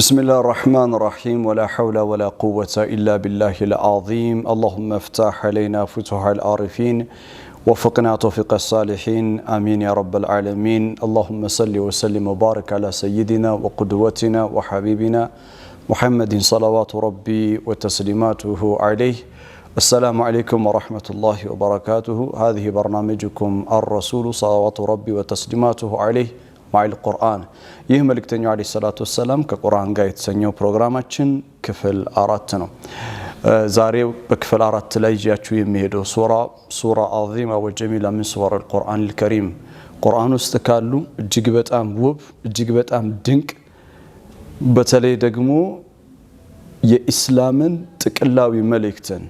بسم الله الرحمن الرحيم ولا حول ولا قوة إلا بالله العظيم اللهم افتح علينا فتوح العارفين وفقنا توفيق الصالحين آمين يا رب العالمين اللهم صل وسلم وبارك على سيدنا وقدوتنا وحبيبنا محمد صلوات ربي وتسليماته عليه السلام عليكم ورحمة الله وبركاته هذه برنامجكم الرسول صلوات ربي وتسليماته عليه مع القرآن ይህ መልእክተኛው አለይሂ ሰላቱ ወሰለም ከቁርአን ጋር የተሰኘው ፕሮግራማችን ክፍል 4 ነው። ዛሬ በክፍል 4 ላይ ያያችሁ የሚሄደው ሱራ አዚማ ወጀሚላ ምን ሱወር القرآن الكريم ቁርአን ውስጥ ካሉ እጅግ በጣም ውብ እጅግ በጣም ድንቅ በተለይ ደግሞ የኢስላምን ጥቅላዊ መልእክትን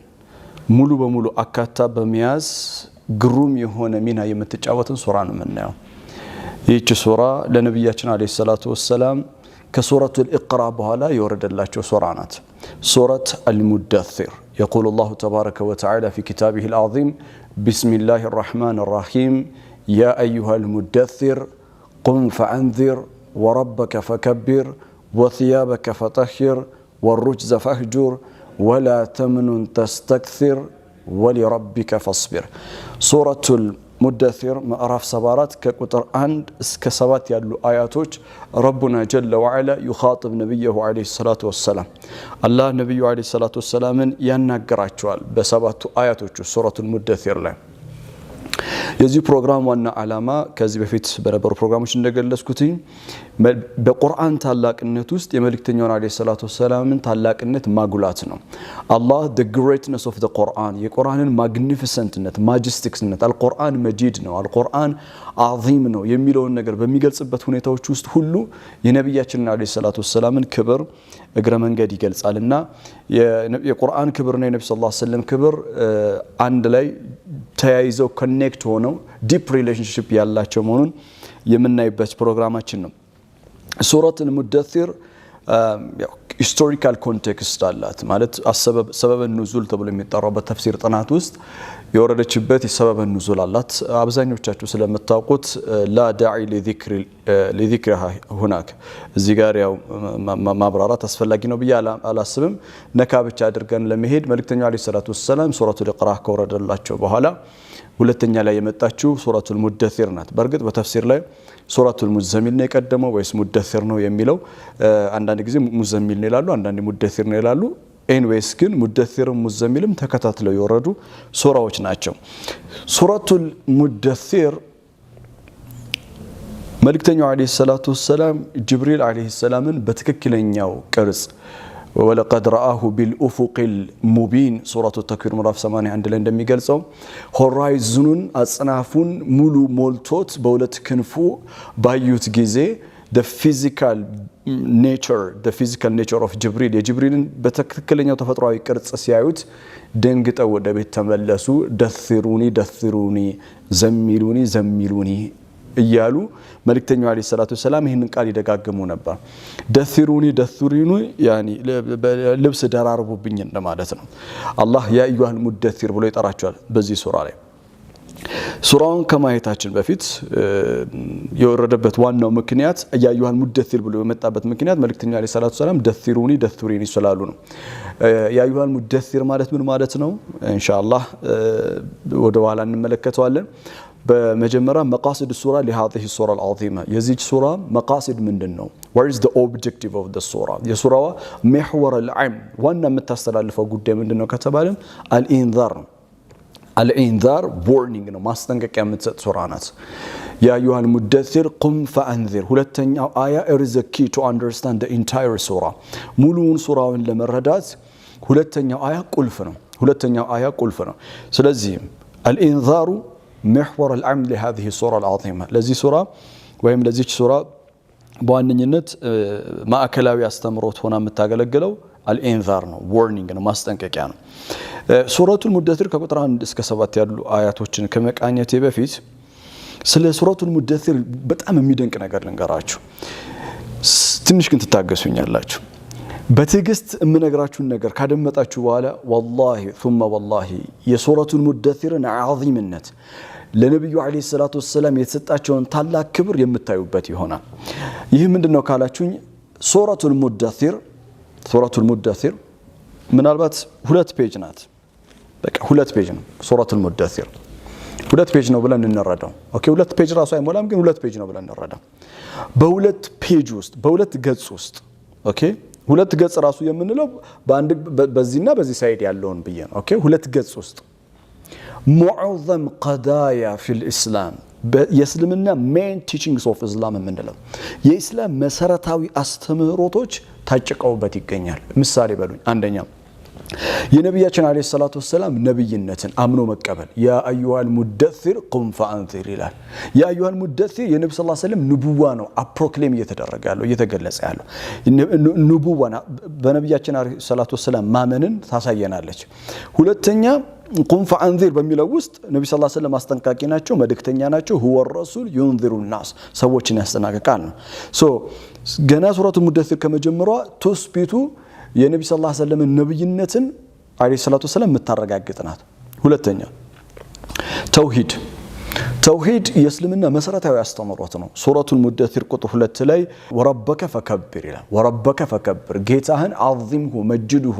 ሙሉ በሙሉ አካታ በመያዝ ግሩም የሆነ ሚና የምትጫወተው ሱራ ነው የምናየው። ይህች ሱራ ለነብያችን አለይሂ ሰላቱ ወሰለም ከሱረቱል ኢቅራ በኋላ የወረደላቸው ሱራ ናት። ሱረት አልሙደثር يقول الله تبارك وتعالى في كتابه العظيم بسم الله الرحمن الرحيم يا أيها المدثر قم فأنذر وربك فكبر وثيابك فطهر والرجز فاهجر ولا تمنن تستكثر ولربك فاصبر سورة المدثر مأراف سبارات كقطر 1 እስከ 7 ያሉ አያቶች ربنا جل وعلا يخاطب نبيه عليه الصلاة والسلام الله نبيه عليه الصلاة والسلام ያናገራቸዋል በሰባቱ አያቶች ሱረቱ المدثر ላይ የዚህ ፕሮግራም ዋና ዓላማ ከዚህ በፊት በነበሩ ፕሮግራሞች እንደገለጽኩት በቁርአን ታላቅነት ውስጥ የመልእክተኛውን አለይሂ ሰላቱ ወሰላምን ታላቅነት ማጉላት ነው። አላህ the greatness of the Quran የቁርአንን magnificentነት majesticness አልቁርአን መጂድ ነው አልቁርአን አዚም ነው የሚለውን ነገር በሚገልጽበት ሁኔታዎች ውስጥ ሁሉ የነብያችንን አለይሂ ሰላቱ ወሰላምን ክብር እግረ መንገድ ይገልጻልና የቁርአን ክብርና የነብዩ ሰለላሁ ዐለይሂ ወሰለም ክብር አንድ ላይ ተያይዘው ኮኔክት ሆነው ዲፕ ሪሌሽንሺፕ ያላቸው መሆኑን የምናይበት ፕሮግራማችን ነው። ሱረቱል ሙደثር ሂስቶሪካል ኮንቴክስት አላት ማለት ሰበበ ኑዙል ተብሎ የሚጠራው በተፍሲር ጥናት ውስጥ የወረደችበት የሰበበ ኑዙል አላት። አብዛኞቻችሁ ስለምታውቁት ላ ዳዒ ለዚክሪሃ ሁናክ እዚህ ጋር ያው ማብራራት አስፈላጊ ነው ብዬ አላስብም። ነካ ብቻ አድርገን ለመሄድ መልእክተኛው አለይሂ ሰላቱ ወሰለም ሱረቱል ኢቅራ ከወረደላቸው በኋላ ሁለተኛ ላይ የመጣችው ሱረቱል ሙደثር ናት። በርግጥ በተፍሲር ላይ ሱረቱል ሙዘሚል ነው የቀደመው ወይስ ሙደثር ነው የሚለው አንዳንድ ጊዜ ሙዘሚል ነው ይላሉ አንዳንድ ሙደثር ነው ይላሉ። ኤንዌይስ ግን ሙደثርም ሙዘሚልም ተከታትለው የወረዱ ሱራዎች ናቸው። ሱረቱል ሙደثር መልእክተኛው አለይሂ ሰላቱ ወሰለም ጅብሪል አለይሂ ሰላምን በትክክለኛው ቅርጽ ولقد رآه بالأفق المبين سورة التكوير مراف 81 ላይ እንደሚገልጸው ሆራይዝኑን አጽናፉን ሙሉ ሞልቶት በሁለት ክንፉ ባዩት ጊዜ the physical nature of ጅብሪል የጅብሪልን በትክክለኛው ተፈጥሯዊ ቅርጽ ሲያዩት ደንግጠው ወደ ቤት ተመለሱ። ደثሩኒ ዘሚሉኒ እያሉ መልእክተኛው አለይሂ ሰላቱ ወሰለም ይህንን ቃል ይደጋግሙ ነበር። ደثሩኒ ያኒ ልብስ ደራርቡብኝ እንደማለት ነው። አላህ ያ አዩሃል ሙደثር ብሎ ይጠራቸዋል በዚህ ሱራ ላይ። ሱራውን ከማየታችን በፊት የወረደበት ዋናው ምክንያት ያ አዩሃል ሙደثር ብሎ የመጣበት ምክንያት መልእክተኛው አለይሂ ሰላቱ ወሰለም ደثሩኒ ስላሉ ነው። ያ አዩሃል ሙደثር ማለት ምን ማለት ነው? ኢንሻአላህ ወደ ኋላ እንመለከተዋለን። በመጀመሪያ መቃሲድ ሱራ ለهذه السوره العظيمه የዚህ ሱራ መቃሲድ ምንድነው? what is the objective of the surah የሱራዋ محور العام ዋና የምታስተላልፈው ጉዳይ ምንድነው ከተባለ አልኢንዛር warning ነው ማስጠንቀቂያ የምትሰጥ ሱራ ናት። ያ አዩሃል ሙደثር ቁም ፈአንዚር ሁለተኛው አያ is the key to understand the entire surah ሙሉውን ሱራውን ለመረዳት ሁለተኛው አያ ቁልፍ ነው። ስለዚህ አልኢንዛሩ محور العام لهذه السورة العظيمة ለዚህ ሱራ ወይም ለዚች ሱራ በዋነኝነት ማዕከላዊ አስተምሮት ሆና የምታገለግለው አልኢንዛር ነው warning ነው ማስጠንቀቂያ ነው። ሱረቱል ሙደثር ከቁጥር 1 እስከ 7 ያሉ አያቶችን ከመቃኘቴ በፊት ስለ ሱረቱል ሙደثር በጣም የሚደንቅ ነገር ልንገራችሁ። ትንሽ ግን ትታገሱኛላችሁ። በትግስት እምነግራችሁን ነገር ካደመጣችሁ በኋላ والله ثم والله የሱረቱል ሙደثርን ዓዚምነት ለነብዩ አለይሂ ሰላቱ ወሰለም የተሰጣቸውን ታላቅ ክብር የምታዩበት ይሆናል። ይህ ምንድነው ካላችሁኝ ሱረቱል ሙደሲር ምናልባት 2 ፔጅ ናት። በቃ 2 ፔጅ ነው ሱረቱል ሙደሲር 2 ፔጅ ነው ብለን እንረዳው። ኦኬ 2 ፔጅ ራሱ አይሞላም ግን 2 ፔጅ ነው ብለን እንረዳው። በ2 ፔጅ ውስጥ በ2 ገጽ ውስጥ ኦኬ 2 ገጽ ራሱ የምንለው በአንድ በዚህና በዚህ ሳይድ ያለውን ብዬ ነው። ኦኬ 2 ገጽ ውስጥ ሙዐዘም ቀዳያ ፊል ኢስላም የእስልምና ሜን ቲቺንግስ ኦፍ ኢስላም የምንለው የኢስላም መሰረታዊ አስተምህሮቶች ታጭቀውበት ይገኛል። ምሳሌ በሉኝ። አንደኛ የነብያችን አለይሂ ሰላቱ ወሰለም ነብይነትን አምኖ መቀበል ያ አዩሃል ሙደሲር ቁም ፈአንዚር ይላል። ያ አዩሃል ሙደሲር የነብዩ ሰለላሁ ዐለይሂ ወሰለም ንቡዋ ነው አፕሮክሌም እየተደረገ ያለው እየተገለጸ ያለው ንቡዋ በነብያችን አለይሂ ሰላቱ ወሰለም ማመንን ታሳየናለች። ሁለተኛ ቁም ፈአንዚር በሚለው ውስጥ ነብዩ ሰለላሁ ዐለይሂ ወሰለም አስጠንቃቂ ናቸው፣ መልእክተኛ ናቸው። ሁወ ረሱል ዩንዚሩ ናስ ሰዎችን ያስጠናቅቃል ነው። ሶ ገና ሱረቱል ሙደሲር ከመጀመሯ ተስቢቱ የነብዩ ሰለላሁ ዐለይሂ ወሰለም ነብይነትን አለይሂ ሰላቱ ወሰለም የምታረጋግጥ ናት። ሁለተኛ ተውሂድ የእስልምና መሰረታዊ አስተምህሮት ነው። ሱረቱል ሙደሲር ቁጥር 2 ላይ ወረበከ ፈከብር ይላል። ወረበከ ፈከብር ጌታህን አዚምሁ መጅድሁ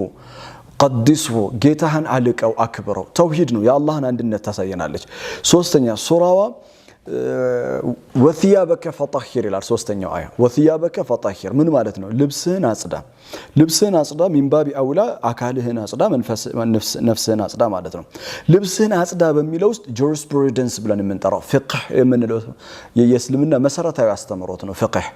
ቀድስሁ ጌታህን አልቀው አክብረው ተውሂድ ነው የአላህን አንድነት ታሳየናለች። ሶስተኛ ሱራዋ ወثيابك فطهر ይላል። ሶስተኛው አያ ወثيابك فطهر ምን ማለት ነው? ልብስህን አጽዳ ሚንባቢ አውላ አካልህን አጽዳ ነፍስህን አጽዳ ማለት ነው። ልብስህን አጽዳ በሚለው ውስጥ ጁሪስፕሩደንስ ብለን የምንጠራው ፍቅህ የምንለው የእስልምና መሰረታዊ አስተምህሮት ነው። ፍቅህ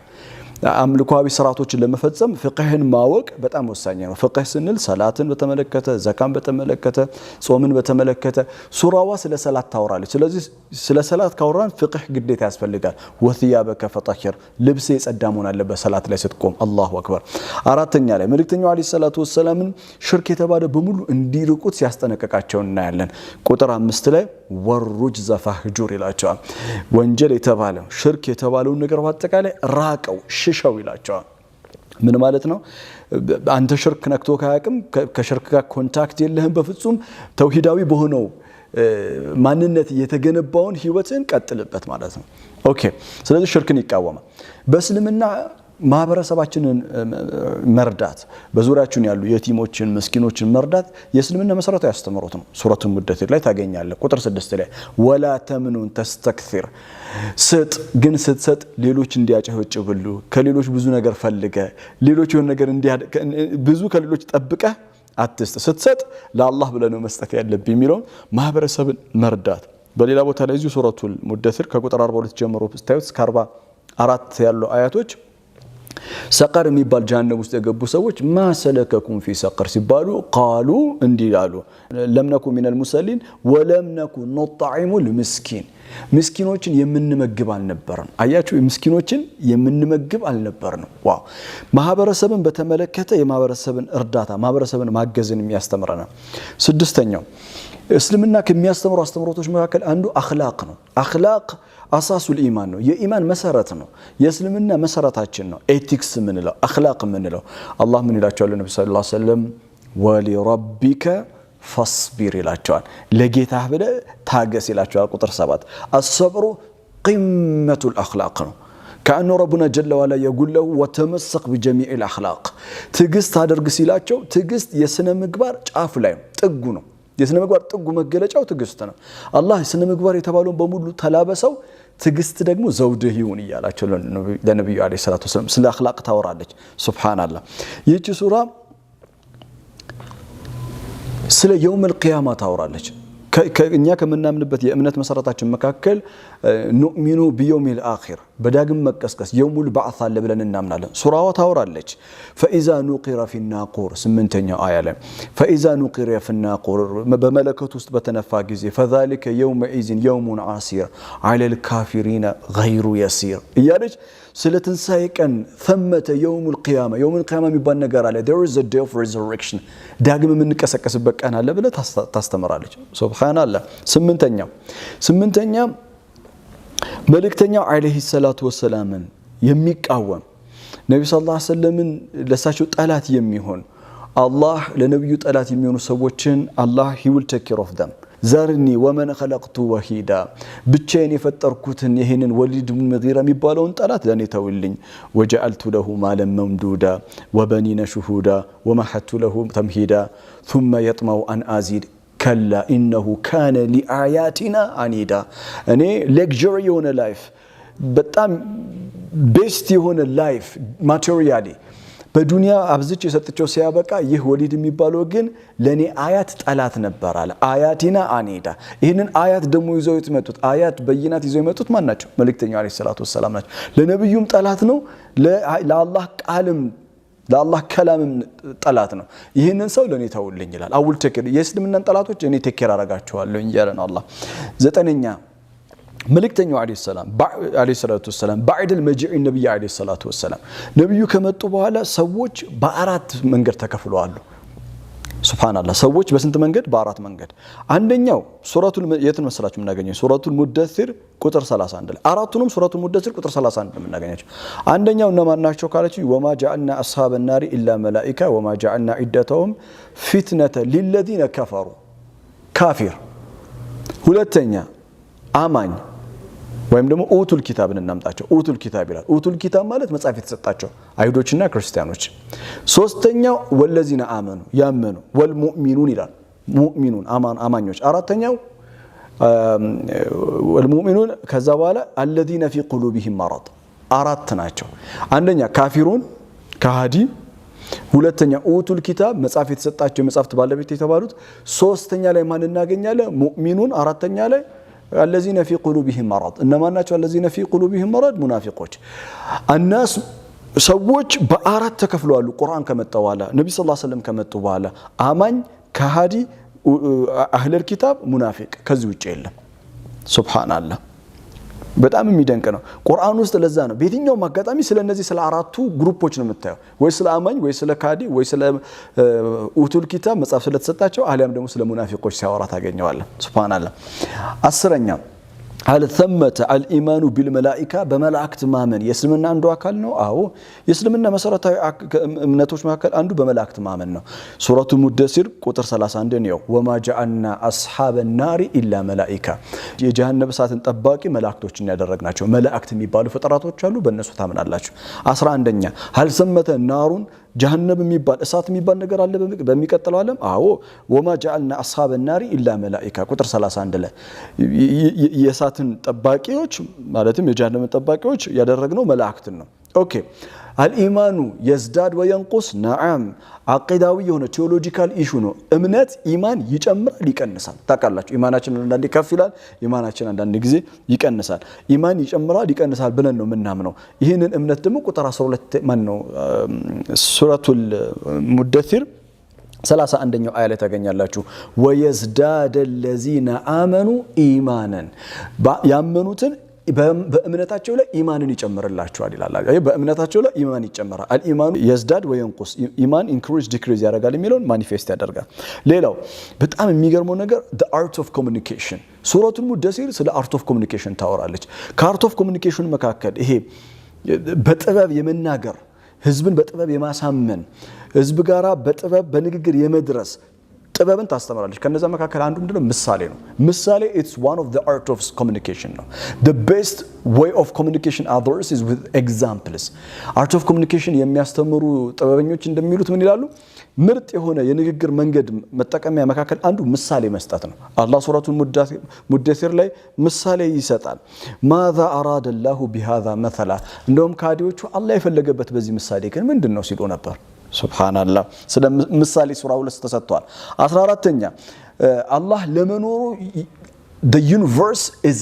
አምልኮዊ ስርዓቶችን ለመፈጸም ፍቅህን ማወቅ በጣም ወሳኝ ነው። ፍቅህ ስንል ሰላትን በተመለከተ ዘካን በተመለከተ ጾምን በተመለከተ ሱራዋ ስለ ሰላት ታወራለች። ስለዚህ ስለ ሰላት ካወራን ፍቅህ ግዴታ ያስፈልጋል። ወثيابك فطهر ልብስ የጸዳ መሆን አለበት ሰላት ላይ ስትቆም። አላሁ አክበር። አራተኛ ላይ መልእክተኛው አለይሂ ሰላቱ ወሰላምን ሽርክ የተባለ በሙሉ እንዲርቁት ሲያስጠነቅቃቸው እናያለን። ቁጥር 5 ላይ ወሩጅዘ ፈህጁር ይላቸዋል። ወንጀል የተባለ ሽርክ የተባለውን ነገር በአጠቃላይ ራቀው ሽሻው ይላቸዋል። ምን ማለት ነው? አንተ ሽርክ ነክቶ ካያቅም ከሽርክ ጋር ኮንታክት የለህም በፍጹም ተውሂዳዊ በሆነው ማንነት የተገነባውን ህይወትን ቀጥልበት ማለት ነው። ኦኬ ስለዚህ ሽርክን ይቃወማል። በእስልምና ማህበረሰባችንን መርዳት በዙሪያችን ያሉ የቲሞችን ምስኪኖችን መርዳት የእስልምና መሰረታዊ አስተምህሮት ነው። ሱረቱል ሙደሲር ላይ ታገኛለህ። ቁጥር 6 ላይ ወላ ተምኑን ተስተክሲር ስጥ ግን ስትሰጥ ሌሎች እንዲያጨበጭቡሉ ከሌሎች ብዙ ነገር ፈልገ ሌሎች የሆነ ነገር ብዙ ከሌሎች ጠብቀህ አትስጥ። ስትሰጥ ለአላህ ብለህ ነው መስጠት ያለብህ የሚለው ማህበረሰብን መርዳት። በሌላ ቦታ ላይ እዚህ ሱረቱል ሙደሲር ከቁጥር 42 ጀምሮ ስታዩት እስከ 44 ያለው አያቶች ሰቀር የሚባል ጀሃነም ውስጥ የገቡ ሰዎች ማሰለከኩም ፊ ሰቀር ሲባሉ ቃሉ እንዲላሉ ለምነኩ ሚነል ሙሰሊን ወለምነኩ ነጣዒሙል ምስኪን ምስኪኖችን የምንመግብ አልነበረን። አያችሁ ምስኪኖችን የምንመግብ አልነበረን። ዋው ማህበረሰብን በተመለከተ የማህበረሰብን እርዳታ ማህበረሰብን ማገዝን የሚያስተምረና። ስድስተኛው እስልምና ከሚያስተምሩ አስተምሮቶች መካከል አንዱ አኽላቅ ነው። አኽላቅ አሳሱል ኢማን ነው። የኢማን መሰረት ነው። የእስልምና መሰረታችን ነው። ኤቲክስ ምንለው አኽላቅ ምንለው አላህ ምን ይላቸዋል? ነብዩ ሰለላሁ ዐለይሂ ወሰለም ወሊረቢከ ፈስቢር ይላቸዋል። ለጌታህ ብለህ ታገስ ይላቸዋል። ቁጥር 7 አስሰብሩ ቂመቱል አኽላቅ ነው። ከአንኑ ረቡና ጀለ ወዐላ የጉለው ወተመሰቅ በጀሚዕ አኽላቅ ትግስት አድርግ ሲላቸው ትግስት የስነ ምግባር ጫፍ ላይ ጥጉ ነው። የስነ ምግባር ጥጉ መገለጫው ትግስት ነው። አላህ የስነ ምግባር የተባለውን በሙሉ ተላበሰው ትግስት ደግሞ ዘውድህ ይሁን ይያላቸው ለነብዩ አለይሂ ሰላቱ ወሰለም ስለ አኽላቅ ታወራለች። ሱብሃንአላህ ይህች ሱራ ስለ የውመል ቂያማ ታወራለች። እኛ ከምናምንበት የእምነት መሰረታችን መካከል ኑእሚኑ ቢየውሚል አኺር በዳግም መቀስቀስ የውሙል ባዕስ አለ ብለን እናምናለን። ሱራዋ ታወራለች። ፈኢዛ ኑቂረ ፊናቁር 8ኛው አያ ላይ ፈኢዛ ኑቂረ ፊናቁር በመለከቱ ውስጥ በተነፋ ጊዜ ፈዛሊከ የውመኢዝን የውሙን ዓሲር ዐለል ካፊሪነ ገይሩ የሲር እያለች ስለ ትንሣኤ ቀን ثمة የውሙል ቂያማ የውሙል ቂያማ የሚባል ነገር አለ። there is a day of resurrection ዳግም የምንቀሰቀስበት ቀን አለ ብለ ታስተምራለች። ሱብሃንአላህ። ስምንተኛ መልእክተኛው አለይሂ ሰላቱ ወሰላምን የሚቃወም ነብዩ ሰለላሁ ዐለይሂ ወሰለምን ለሳቸው ጠላት የሚሆን አላህ ለነብዩ ጠላት የሚሆኑ ሰዎችን አላህ he will take care of them ዘርኒ ወመን ኸለቅቱ ወሂዳ ብቻዬን የፈጠርኩትን ይህንን ወሊድ ብን ሙጊራ የሚባለውን ጠላት ለኔ ተውልኝ ወጀዐልቱ ለሁ ማለን መምዱዳ ወበኒነ ሹሁዳ ወመሐቱ ለሁ ተምሂዳ ثم يطمع أن أزيد كلا إنه كان لآياتنا عنيدا እኔ ሌክዠሪ የሆነ ላይፍ በጣም ቤስት የሆነ ላይፍ ማቴሪያሊ በዱንያ አብዝቼ የሰጥቸው ሲያበቃ ይህ ወሊድ የሚባለው ግን ለኔ አያት ጠላት ነበር አለ አያቲና አኒዳ ይሄንን አያት ደግሞ ይዘው የመጡት አያት በይናት ይዘው የመጡት ማን ናቸው መልእክተኛው አለይሂ ሰላቱ ወሰላም ናቸው ለነብዩም ጠላት ነው ለአላህ ቃልም ለአላህ ከላምም ጠላት ነው ይሄንን ሰው ለኔ ተውልኝ ይላል አውል ተከር የእስልምናን ጠላቶች እኔ ተከር አረጋቸዋለሁ እንጀራን አላህ ዘጠነኛ መልእክተኛው አለይሂ ሰላቱ ወሰላም بعد المجيء النبي عليه الصلاه والسلام ነብዩ ከመጡ በኋላ ሰዎች በአራት መንገድ ተከፍለዋል ሱብሃንአላህ ሰዎች በስንት መንገድ በአራት መንገድ አንደኛው ሱረቱል የትን መስላችሁ የምናገኘው ሱረቱል ሙደሲር ቁጥር 31 ላይ አራቱንም ሱረቱል ሙደሲር ቁጥር 31 የምናገኛቸው አንደኛው እነማን ናቸው ካለች ወማ جعلنا اصحاب النار الا ملائكه وما جعلنا عدتهم فتنه للذين كفروا ካፊር ሁለተኛ አማኝ ወይም ደግሞ ኡቱል ኪታብን እናምጣቸው ኡቱል ኪታብ ይላል ኡቱል ኪታብ ማለት መጽሐፍ የተሰጣቸው አይሁዶችና ክርስቲያኖች ሶስተኛው ወለዚና አመኑ ያመኑ ወልሙእሚኑን ይላል ሙእሚኑን አማኞች አራተኛው ወልሙእሚኑን ከዛ በኋላ الذين في قلوبهم مرض አራት ናቸው አንደኛ ካፊሩን ከሃዲ ሁለተኛ ኡቱል ኪታብ መጽሐፍ የተሰጣቸው መጽሐፍት ባለቤት የተባሉት ሶስተኛ ላይ ማን እናገኛለን ሙእሚኑን አራተኛ ላይ الذين في قلوبهم مرض انما ናቸው الذين في قلوبهم مرض ሙናፊቆች الناس ሰዎች በአራት ተከፍለዋል ቁርአን ከመጣ በኋላ ነብይ ሰለላሁ ዐለይሂ ወሰለም ከመጡ በኋላ አማኝ ከሃዲ አህለል ኪታብ ሙናፊቅ ከዚህ ውጪ የለም ሱብሃንአላህ በጣም የሚደንቅ ነው ቁርአን ውስጥ ለዛ ነው በየትኛው ማጋጣሚ ስለነዚህ ስለ አራቱ ግሩፖች ነው የምታየው ወይ ስለ አማኝ ወይ ስለ ካዲ ወይ ስለ ኡቱል ኪታብ መጽሐፍ ስለተሰጣቸው አሊያም ደግሞ ስለ ሙናፊቆች ሲያወራ ታገኘዋለህ ሱብሃንአላህ አስረኛ هل ثمة الإيمان بالملائكة بملائكة مامن يسلمنا عنده أكلنا أو يسلمنا مسارة منتوش ما أكل عنده بملائكة مامن سورة المدثر قطر 30 يوم وما جعلنا أصحاب النار إلا ملائكة جهنم ساعة تباكي ملائكة ندرجنا شو ملائكة ميبالو فتراتو شالو بالنسبة تامن الله شو أسرع عندنا هل ثمة النار جهنم ميبال اسات ميبال ነገር አለ በሚቀጥለው ዓለም አዎ وما جعلنا اصحاب النار الا ملائكه ቁጥር 31 ላይ የሳትን ጠባቂዎች ማለትም የጀሃነም ጠባቂዎች ያደረግነው መላእክትን ነው ኦኬ الإيمان يزداد وينقص نعم عقيداوي የሆነ ቴዎሎጂካል ኢሹ ነው እምነት ኢማን ይጨምራል ይቀንሳል ታውቃላችሁ ኢማናችን አንዳንዴ ከፍ ይላል ኢማናችን አንዳንዴ ጊዜ ይቀንሳል ኢማን ይጨምራል ይቀንሳል ብለን ነው ምናምነው ይሄንን እምነት ደግሞ ቁጥር 12 ማን ነው ሱረቱል ሙደሲር 31ኛው አያ ላይ ታገኛላችሁ ወየዝዳደ الذين آمنوا إيمانا ያመኑትን በእምነታቸው ላይ ኢማንን ይጨምርላቸዋል ይላል አይ በእምነታቸው ላይ ኢማን ይጨምራል አልኢማኑ يزداد وينقص ኢማን ኢንክሪዝ ዲክሪዝ ያደርጋል የሚለውን ማኒፌስት ያደርጋል ሌላው በጣም የሚገርመው ነገር the art of communication ሱረቱል ሙደሲር ስለ art of communication ታወራለች ከart of communication መካከል ይሄ በጥበብ የመናገር ህዝብን በጥበብ የማሳመን ህዝብ ጋራ በጥበብ በንግግር የመድረስ ጥበብን ታስተምራለች ከነዛ መካከል አንዱ ምንድነው ምሳሌ ነው ምሳሌ it's one of the art of communication ነው the best way of communication others is with examples art of communication የሚያስተምሩ ጥበበኞች እንደሚሉት ምን ይላሉ ምርጥ የሆነ የንግግር መንገድ መጠቀሚያ መካከል አንዱ ምሳሌ መስጠት ነው አላህ ሱረቱል ሙደሲር ላይ ምሳሌ ይሰጣል ماذا اراد الله بهذا مثلا እንደውም ካዲዎቹ አላህ የፈለገበት በዚህ ምሳሌ ግን ምንድነው ሲሉ ነበር ሱብሃንአላህ ስለ ምሳሌ ሱራ 2 ተሰጥቷል 14ኛ አላህ ለመኖሩ the universe is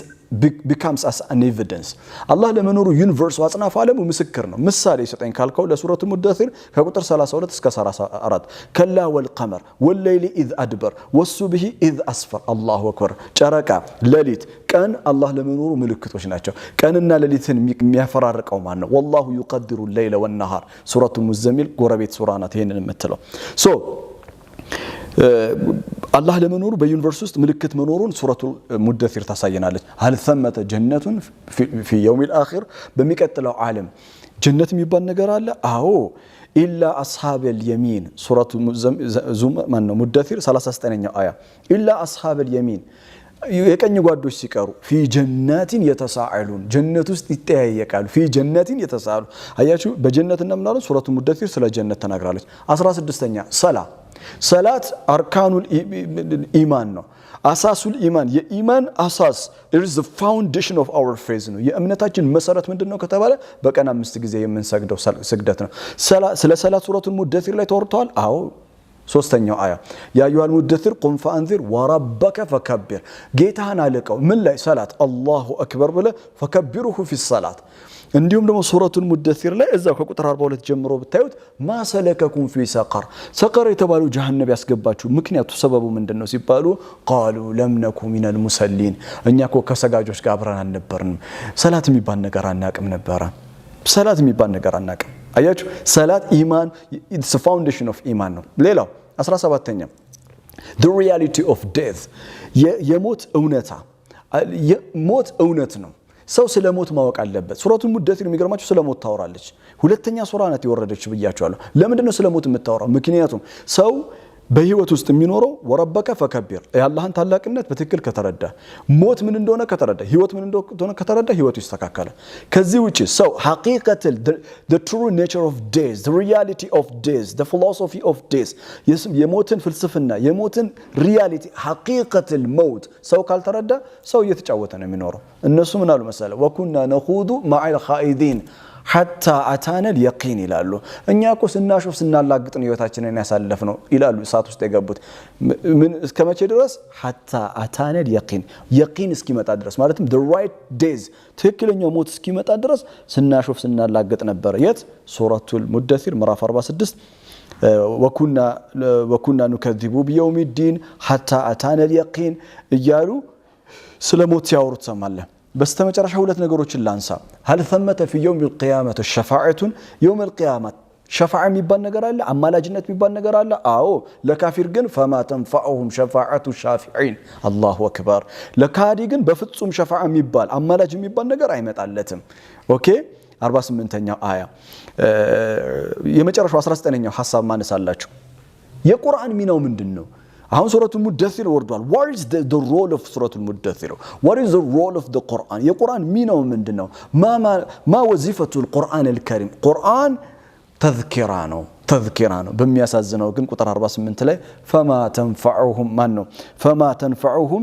becomes as an evidence አላህ ለመኖሩ ዩኒቨርስ አጽናፈ ዓለሙ ምስክር ነው ምሳሌ ይሰጠኝ ካልከው ለሱረቱ ሙደሲር ከቁጥር 32 እስከ 34 ከላ ወልቀመር ወለይሊ ኢዝ አድበር ወሱብሂ ኢዝ አስፈር አላሁ አክበር ጨረቃ ሌሊት ቀን አላህ ለመኖሩ ምልክቶች ናቸው ቀንና ሌሊትን የሚያፈራርቀው ማን ነው والله يقدر الليل والنهار ሱረቱ ሙዘሚል ጎረቤት ሱራ ናት ይሄንን የምትለው ሶ አላህ ለመኖሩ በዩኒቨርስ ውስጥ ምልክት መኖሩን ሱረቱል ሙደሲር ታሳየናለች። هل ثمة جنة في يوم الآخر በሚቀጥለው ዓለም ጀነት የሚባል ነገር አለ? አዎ ኢላ አስሐበል የሚን ሱረቱ ማነው ሙደሲር 39ኛው አያ ኢላ አስሐበል የሚን የቀኝ ጓዶች ሲቀሩ ፊ ጀናቲን የተሳአሉን ጀነት ውስጥ ይጠያየቃሉ። ፊ ጀናቲን የተሳአሉ አያችሁ በጀነት እናምናለን። ሱረቱ ሙደሲር ስለ ጀነት ተናግራለች። 16ኛ ሰላት አርካኑል ኢማን ነው። አሳሱል ኢማን የኢማን አሳስ it is the foundation of our faith ነው። የእምነታችን መሰረት ምንድነው ከተባለ በቀን 5 ጊዜ የምንሰግደው ስግደት ነው። ስለ ሰላት ሱረቱል ሙደሲር ላይ ተወርቷል። አዎ ሶስተኛው አያ ያ አዩሃል ሙደሲር ቁም ፈአንዚር ወረበከ ፈከብር ጌታህን አልቀው ምን ላይ ሰላት አላሁ አክበር ብለ ፈከብሩሁ ፊ ሰላት። እንዲሁም ደግሞ ሱረቱል ሙደሲር ላይ እዛው ከቁጥር 42 ጀምሮ ብታዩት ማሰለከኩም ፊ ሰቀር ሰቀር የተባለው ጀሃነም ያስገባችሁ ምክንያቱ ሰበቡ ምንድነው ሲባሉ ቃሉ ለም ነኩ ሚነል ሙሰሊን እኛ እኮ ከሰጋጆች ጋር አብረን አልነበርንም። ሰላት የሚባል ነገር አናቅም ነበረ። ሰላት የሚባል ነገር አናቅም። አያችሁ ሰላት ኢማን it's the foundation of ኢማን ነው። ሌላው 17ኛ the reality of death የሞት እውነታ ሞት እውነት ነው። ሰው ስለ ሞት ማወቅ አለበት። ሱረቱል ሙደሲር የሚገርማችሁ ስለ ሞት ታወራለች። ሁለተኛ ሱራ ናት የወረደችው ብያችኋለሁ። ለምንድን ነው ስለ ሞት የምታወራው? ምክንያቱም ሰው በህይወት ውስጥ የሚኖረው ወረበከ ፈከብር የአላህን ታላቅነት በትክክል ከተረዳ ሞት ምን እንደሆነ ከተረዳ ህይወት ምን እንደሆነ ከተረዳ ህይወቱ ይስተካከላል። ከዚህ ውጪ ሰው ሐቂቀተል the true nature of days the reality of days the philosophy of days የሞትን ፍልስፍና የሞትን ሪያሊቲ ሐቂቀተል መውት ሰው ካልተረዳ ሰው እየተጫወተ ነው የሚኖረው። እነሱ ምን አሉ መሰለ ወኩና ነኹዱ ማዕል ኻኢዲን ሐታ አታነል የቂን ይላሉ። እኛ እኮ ስናሾፍ ስናላግጥ ነው ህይወታችንን ያሳለፍነው ይላሉ። እሳት ውስጥ የገቡት ምን እስከመቼ ድረስ ሐታ አታነል የቂን እስኪመጣ ድረስ ማለትም the right days ትክክለኛው ሞት እስኪመጣ ድረስ ስናሾፍ ስናላግጥ ነበር። የት ሱረቱል ሙደሲር ምዕራፍ 46 ወኩና ንከዚቡ ቢየውሚዲን ሐታ አታነል የቂን እያሉ ስለ ሞት ሲያወሩ ትሰማለህ። በስተመጨረሻ ሁለት ነገሮችን ላንሳ። هل ثمة في يوم القيامة شفاعة يوم القيامة شفاعة የሚባል ነገር አለ? አማላጅነት የሚባል ነገር አለ? አዎ ለካፊር ግን فما تنفعهم شفاعة الشافعين الله أكبر ለካዲ ግን በፍጹም ሸፋዓ የሚባል አማላጅ የሚባል ነገር አይመጣለትም። ኦኬ 48ኛው አያ የመጨረሻው 19ኛው ሐሳብ ማነሳላችሁ የቁርአን ሚናው ምንድነው? አሁን ሱረቱል ሙደሲር ወርዷል። what is the role of ሱረቱል ሙደሲር? what is the role of the Quran? የቁርአን ሚናው ምንድነው? ማ ወዚፈቱል ቁርአን አልከሪም ቁርአን ተዝኪራ ነው። በሚያሳዝነው ግን ቁጥር 48 ላይ فما تنفعهم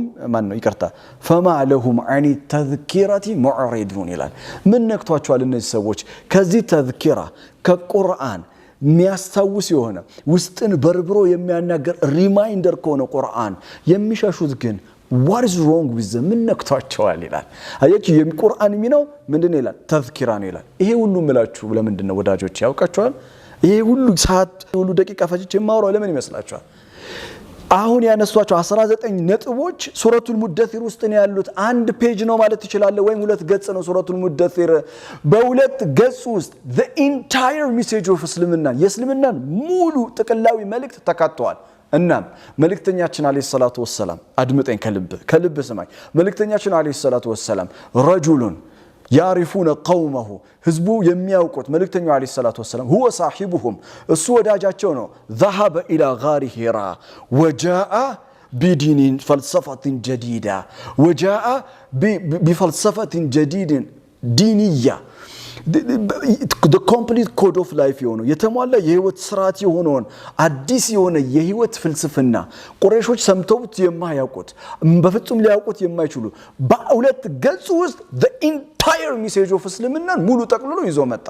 ይቅርታ فما لهم عن التذكرة معرضون ይላል። ምን ነክቷቸዋል እነዚህ ሰዎች ከዚህ ተዝኪራ ከቁርአን የሚያስታውስ የሆነ ውስጥን በርብሮ የሚያናገር ሪማይንደር ከሆነ ቁርአን የሚሻሹት ግን what is wrong with them ምን ነክቷቸዋል ይላል። አያችሁ የቁርአን ሚናው ምንድነው ይላል? ተዝኪራ ነው ይላል። ይሄ ሁሉ ምላችሁ ለምንድን ነው ወዳጆች ያውቃችኋል? ይሄ ሁሉ ሰዓት ሁሉ ደቂቃ ፈጅቼ ማውራው ለምን ይመስላችኋል? አሁን ያነሷቸው 19 ነጥቦች ሱረቱል ሙደሲር ውስጥ ነው ያሉት። አንድ ፔጅ ነው ማለት ይችላል ወይም ሁለት ገጽ ነው ሱረቱል ሙደሲር። በሁለት ገጽ ውስጥ the entire message of እስልምና የእስልምናን ሙሉ ጥቅላዊ መልእክት ተካቷል። እናም መልእክተኛችን አለይሂ ሰላቱ ወሰለም አድምጠኝ ከልብ ስማኝ። መልእክተኛችን አለይሂ ሰላቱ ወሰለም ረጁሉን ያሪፉነ ቀውመሁ ህዝቡ የሚያውቁት መልእክተኛው አለይሂ ሰላቱ ወሰለም هو صاحبهم እሱ ወዳጃቸው ነው። ذهب الى غار حراء وجاء بدين فلسفة جديدة وجاء بفلسفة جديدة دينية the complete code of life የሆነው የተሟላ የህይወት ስርዓት የሆነውን አዲስ የሆነ የህይወት ፍልስፍና ቁረይሾች ሰምተውት የማያውቁት በፍጹም ሊያውቁት የማይችሉ በሁለት ገጽ ውስጥ the entire message of እስልምና ሙሉ ጠቅልሎ ይዞ መጣ።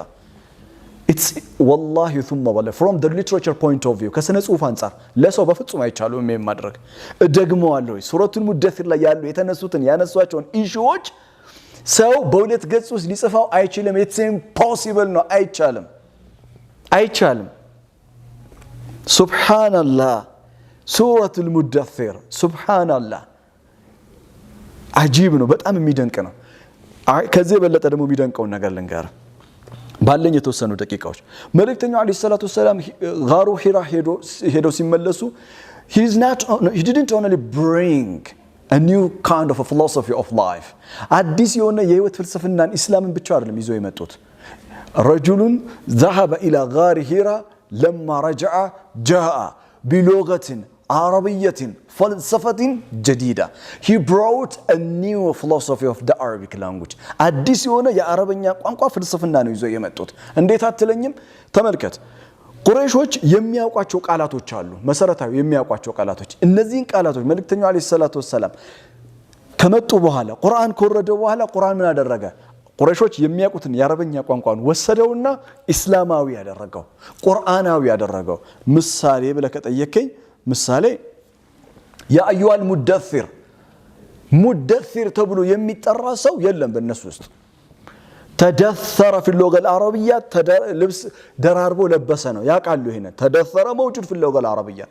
it's wallahi thumma wallahi from the literature point of view ከስነ ጽሁፍ አንፃር ለሰው በፍጹም አይቻሉም የማድረግ ደግመዋለሁ። ሱረቱል ሙደሲር ላይ ያሉ ያነሷቸውን ኢሹዎች ሰው በሁለት ገጽ ውስጥ ሊጽፋው አይችልም። it's impossible ነው። አይቻልም። ሱብሃንአላህ ሱረቱል ሙደሲር ሱብሃንአላህ አጂብ ነው። በጣም የሚደንቅ ነው። ከዚህ የበለጠ ደግሞ የሚደንቀው ነገር ልንገር ባለኝ የተወሰኑ ደቂቃዎች መልእክተኛው አለይሂ ሰላቱ ወሰለም ጋሩ ሂራ ሄዶ ሲመለሱ he didn't only bring a new kind of a philosophy of life. አዲስ የሆነ የህይወት ፍልስፍናን ኢስላምን ብቻ አይደለም ይዞ የመጡት። رجل ذهب إلى غار هيرا لما رجع جاء بلغة عربية فلسفة جديدة. He brought a new philosophy of the Arabic language. አዲስ የሆነ የአረበኛ ቋንቋ ፍልስፍና ነው ይዞ የመጡት። እንዴት አትለኝም? ተመልከት። ቁረይሾች የሚያውቋቸው ቃላቶች አሉ፣ መሰረታዊ የሚያውቋቸው ቃላቶች። እነዚህን ቃላቶች መልእክተኛው አለይሂ ሰላቱ ወሰለም ከመጡ በኋላ ቁርአን ከወረደ በኋላ ቁርአን ምን አደረገ? ቁረይሾች የሚያውቁትን የአረበኛ ቋንቋን ወሰደውና ኢስላማዊ ያደረገው፣ ቁርአናዊ ያደረገው። ምሳሌ ብለህ ከጠየከኝ ምሳሌ ያ አዩሃል ሙደثር ተብሎ የሚጠራ ሰው የለም በእነሱ ውስጥ። ተደثረ في اللغة العربية ልብስ ደራርቦ ለበሰ ነው ያውቃሉ። ይሄን ተደثረ موجود في اللغة العربية።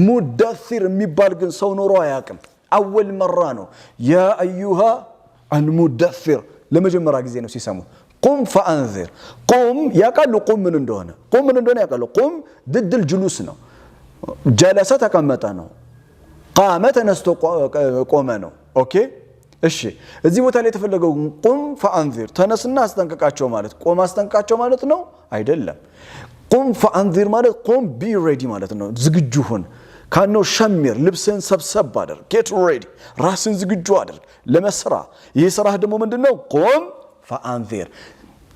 ሙደثር የሚባል ግን ሰው ኖሮ አያውቅም። አወል መራ ነው ያ አዩሃ المدثر ለመጀመሪያ ጊዜ ነው ሲሰሙ። ቁም ፈአንዚር ቁም ያውቃሉ። ቁም ምን እንደሆነ ያውቃሉ። ቁም ضد الجلوس ነው። ጀለሰ ተቀመጠ ነው። ቃመ ተነስቶ ቆመ ነው። ኦኬ እሺ፣ እዚህ ቦታ ላይ የተፈለገው ቁም ፈአንዚር ተነስና አስጠንቀቃቸው ማለት ቆም አስጠንቀቃቸው ማለት ነው አይደለም። ቁም ፈአንዚር ማለት ቁም ቢ ሬዲ ማለት ነው። ዝግጁ ሁን ካኖ ሸሚር ልብስን ሰብሰብ አድርግ። ጌት ሬዲ ራስን ዝግጁ አድርግ ለመስራ። ይህ ስራህ ደግሞ ምንድነው? ቁም ፈአንዚር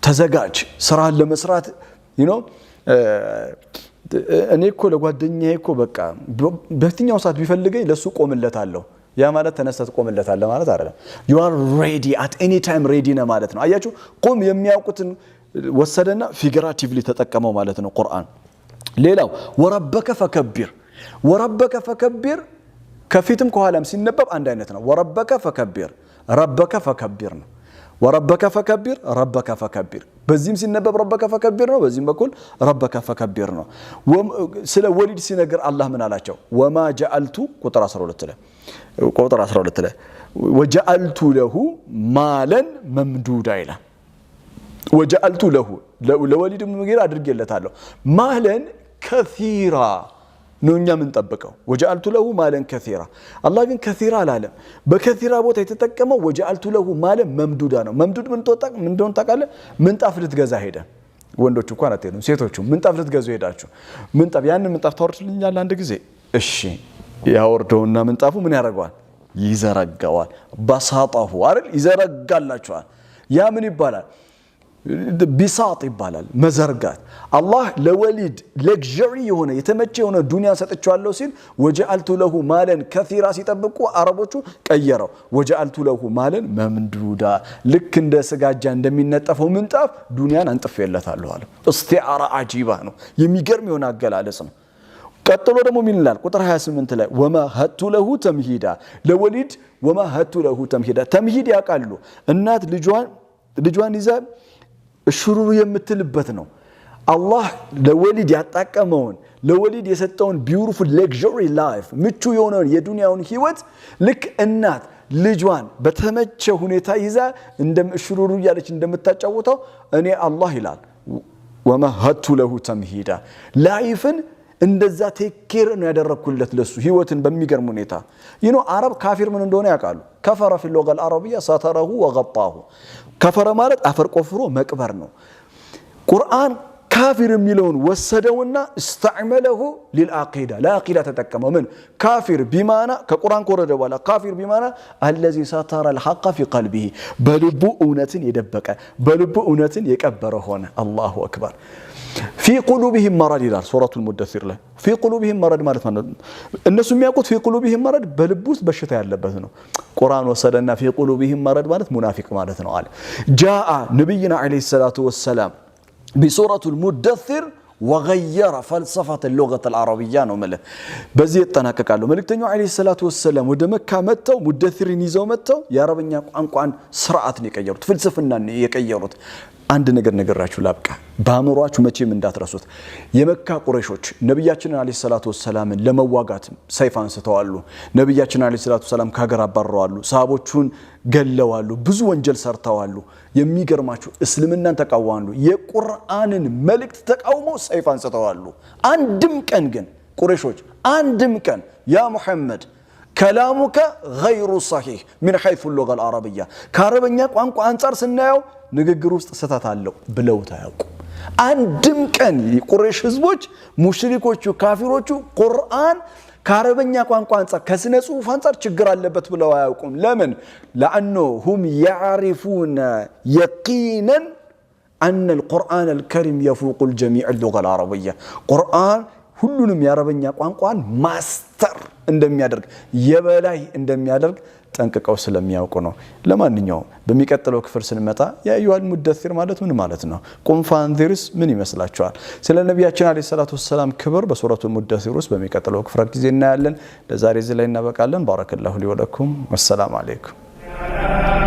ተዘጋጅ ስራህን ለመስራት እኔ እኮ ለጓደኛዬ እኮ በቃ በየትኛው ሰዓት ቢፈልገኝ ለሱ ቆምለታለሁ። ያ ማለት ተነስተህ ቆምለታለህ ማለት አይደለም። you are ready at any time ready ነው ማለት ነው። አያችሁ ቁም የሚያውቁትን ወሰደና ፊግራቲቭሊ ተጠቀመው ማለት ነው ቁርአን። ሌላው ወረበከ ፈከቢር ከፊትም ከኋላም ሲነበብ አንድ አይነት ነው። ወረበከ ፈከቢር ረበከ ፈከቢር ነው። ወረበከ ፈከቢር ረበከ ፈከቢር በዚህም ሲነበብ ረበከ ፈከቢር ነው፣ በዚህም በኩል ረበከ ፈከቢር ነው። ስለ ወሊድ ሲነገር አላህ ምን አላቸው? ወማ ጀዐልቱ ቁጥር 12 ላይ ወጀዐልቱ ለሁ ማለን መምዱዳ ይላል። ወጀዐልቱ ለሁ ለወሊድ ምግር አድርጌለታለሁ ማለን ከሲራ ነው እኛ ምን ጠብቀው። ወጀዐልቱ ለሁ ማለን ከሲራ አላህ ግን ከሲራ አላለም። በከሲራ ቦታ የተጠቀመው ወጀዐልቱ ለሁ ማለን መምዱዳ ነው። መምዱድ ምን እንደሆነ ታውቃለህ? ምንጣፍ ልትገዛ ሄደ። ወንዶች እንኳን አትሄዱም፣ ሴቶቹ ምንጣፍ ልትገዙ ሄዳችሁ ምንጣፍ ያንን ምንጣፍ ታወርድልኛለህ አንድ ጊዜ? እሺ ያወርደውና ምንጣፉ ምን ያደርገዋል? ይዘረጋዋል። በሳጣሁ አይደል? ይዘረጋላችኋል። ያ ምን ይባላል? ቢሳጥ ይባላል፣ መዘርጋት። አላህ ለወሊድ ለግዠሪ የሆነ የተመቸ የሆነ ዱንያ ሰጥቻለሁ ሲል ወጀዐልቱ ለሁ ማለን ከሲራ ሲጠብቁ አረቦቹ ቀየረው። ወጀዐልቱ ለሁ ማለን መምዱዳ ልክ እንደ ስጋጃ እንደሚነጠፈው ምንጣፍ ዱንያን አንጥፌለታለሁ አለ። እስቲዓራ አጂባ ነው፣ የሚገርም የሆነ አገላለጽ ነው። ቀጥሎ ደግሞ ምን ይላል? ቁጥር 28 ላይ ወመሀቱ ለሁ ተምሂዳ ለወሊድ ወመሀቱ ለሁ ተምሂዳ። ተምሂድ ያውቃሉ። እናት ልጇን ይዛ እሽሩሩ የምትልበት ነው። አላህ ለወሊድ ያጣቀመውን ለወሊድ የሰጠውን ቢዩቲፉል ለግዠሪ ላይፍ ምቹ የሆነውን የዱንያውን ህይወት ልክ እናት ልጇን በተመቸ ሁኔታ ይዛ እሽሩሩ ያለች እንደምታጫውተው እኔ አላህ ይላል ወመሀቱ ለሁ ተምሂዳ ላይፍን እንደዛ ቴኬር ነው ያደረኩለት ለሱ ህይወትን በሚገርም ሁኔታ። አረብ ካፊር ምን እንደሆነ ያውቃሉ። ከፈረ في اللغة العربية ساتره وغطاه። ከፈረ ማለት አፈር ቆፍሮ መቅበር ነው። ቁርአን ካፊር የሚለውን ወሰደውና استعمله للعقيدة ለአቂዳ ተጠቀመው። ምን ካፊር ቢማና ከቁርአን ኮረደ በኋላ ካፊር ቢማና الذي ساتر الحق في قلبه በልቡ እውነትን የደበቀ በልቡ እውነትን የቀበረ ሆነ። አላሁ አክበር። في قلوبهم مرض ይላል ሱረቱል ሙደሲር ላይ። في قلوبهم مرض ማለት ነው እነሱ የሚያውቁት في قلوبهم مرض በልቡ ውስጥ በሽታ ያለበት ነው። ቁርአን ወሰደና في قلوبهم مرض ማለት ሙናፊቅ ማለት ነው አለ። جاء نبينا عليه الصلاه والسلام بسوره المدثر وغير فلسفه اللغه العربيه ነው ማለት በዚህ ይተናቀቃሉ። መልእክተኛው عليه الصلاه والسلام ወደ መካ መተው ሙደሲርን ይዘው መተው የአረበኛ ቋንቋን ስርዓት ነው የቀየሩት፣ ፍልስፍናን ነው የቀየሩት። አንድ ነገር ነገራችሁ ላብቃ፣ ባምሯችሁ መቼም እንዳትረሱት። የመካ ቁረይሾች ነብያችንን አለይሂ ሰላቱ ወሰለም ለመዋጋት ሰይፍ አንስተዋሉ። ነብያችንን አለይሂ ሰላቱ ወሰለም ከሀገር አባረዋሉ። ሰሃቦቹን ገለዋሉ። ብዙ ወንጀል ሰርተዋሉ። የሚገርማችሁ እስልምናን ተቃወሙ። የቁርአንን መልእክት ተቃውሞ ሰይፍ አንስተዋሉ። አንድም ቀን ግን ቁረይሾች አንድም ቀን ያ ሙሐመድ كلامك غير صحيح من حيث اللغة العربية كعربية ቋንቋ አንፃር ስናየው ንግግር ውስጥ ስህተት አለው ብለው ታያውቁ አንድም ቀን የቁረይሽ ህዝቦች ሙሽሪኮቹ ካፊሮቹ ቁርአን ከአረበኛ ቋንቋ አንፃር ከስነ ጽሁፍ አንፃር ችግር አለበት ብለው አያውቁም ለምን لانهم يعرفون يقينا ان القرآن الكريم يفوق الجميع اللغة العربية قرآن ሁሉንም የአረበኛ ቋንቋን ማስተር እንደሚያደርግ የበላይ እንደሚያደርግ ጠንቅቀው ስለሚያውቁ ነው ለማንኛውም በሚቀጥለው ክፍል ስንመጣ ያ አዩሃል ሙደሲር ማለት ምን ማለት ነው ቁም ፈአንዚርስ ምን ይመስላችኋል ስለ ነብያችን አለይሂ ሰላቱ ወሰለም ክብር በሱረቱል ሙደሲር ውስጥ በሚቀጥለው ክፍል ጊዜ እናያለን ለዛሬ እዚህ ላይ እናበቃለን ባረከላሁ ሊ ወለኩም ወሰላሙ አለይኩም